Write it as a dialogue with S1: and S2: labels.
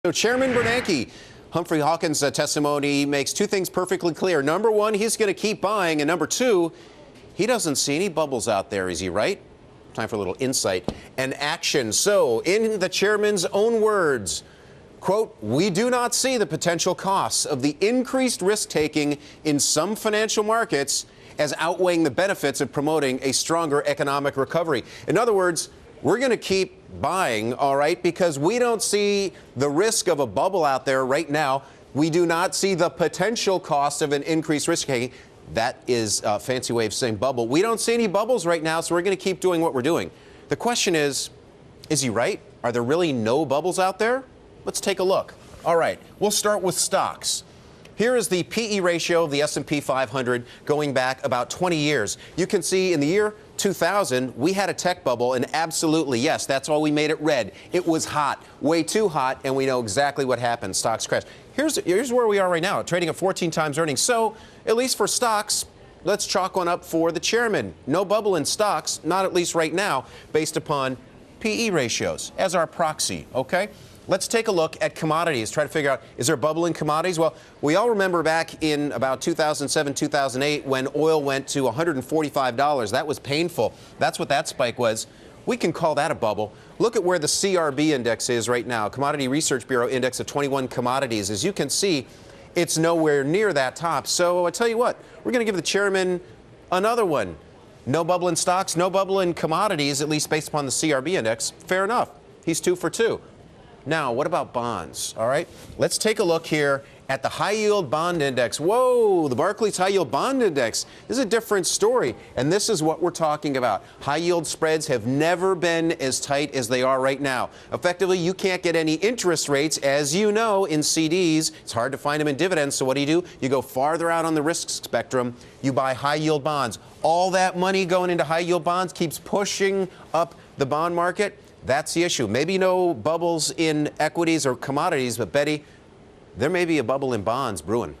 S1: So Chairman Bernanke, Humphrey Hawkins' testimony makes two things perfectly clear. Number one, he's going to keep buying. And number two, he doesn't see any bubbles out there. Is he right? Time for a little insight and action. So in the chairman's own words, quote, "We do not see the potential costs of the increased risk-taking in some financial markets as outweighing the benefits of promoting a stronger economic recovery." In other words, we're going to keep buying, all right, because we don't see the risk of a bubble out there right now. We do not see the potential cost of an increased risk-taking. That is a fancy way of saying bubble. We don't see any bubbles right now, so we're going to keep doing what we're doing. The question is he right? Are there really no bubbles out there? Let's take a look. All right, we'll start with stocks. Here is the PE ratio of the S&P 500 going back about 20 years. You can see in the year 2000, we had a tech bubble, and absolutely, yes, that's why we made it red. It was hot, way too hot, and we know exactly what happened. Stocks crashed. Here's where we are right now, trading at 14 times earnings. So, at least for stocks, let's chalk one up for the chairman. No bubble in stocks, not at least right now, based upon PE ratios as our proxy, okay? Let's take a look at commodities, try to figure out, is there a bubble in commodities? Well, we all remember back in about 2007, 2008, when oil went to $145. That was painful. That's what that spike was. We can call that a bubble. Look at where the CRB index is right now, Commodity Research Bureau index of 21 commodities. As you can see, it's nowhere near that top. So I tell you what, we're going to give the chairman another one. No bubble in stocks, no bubble in commodities, at least based upon the CRB index. Fair enough. He's 2 for 2. Now, what about bonds? All right, let's take a look here at the high-yield bond index. Whoa, the Barclays high-yield bond index. This is a different story, and this is what we're talking about. High-yield spreads have never been as tight as they are right now. Effectively, you can't get any interest rates, as you know, in CDs. It's hard to find them in dividends, so what do? You go farther out on the risk spectrum. You buy high-yield bonds. All that money going into high-yield bonds keeps pushing up the bond market. That's the issue. Maybe no bubbles in equities or commodities, but Betty, there may be a bubble in bonds brewing.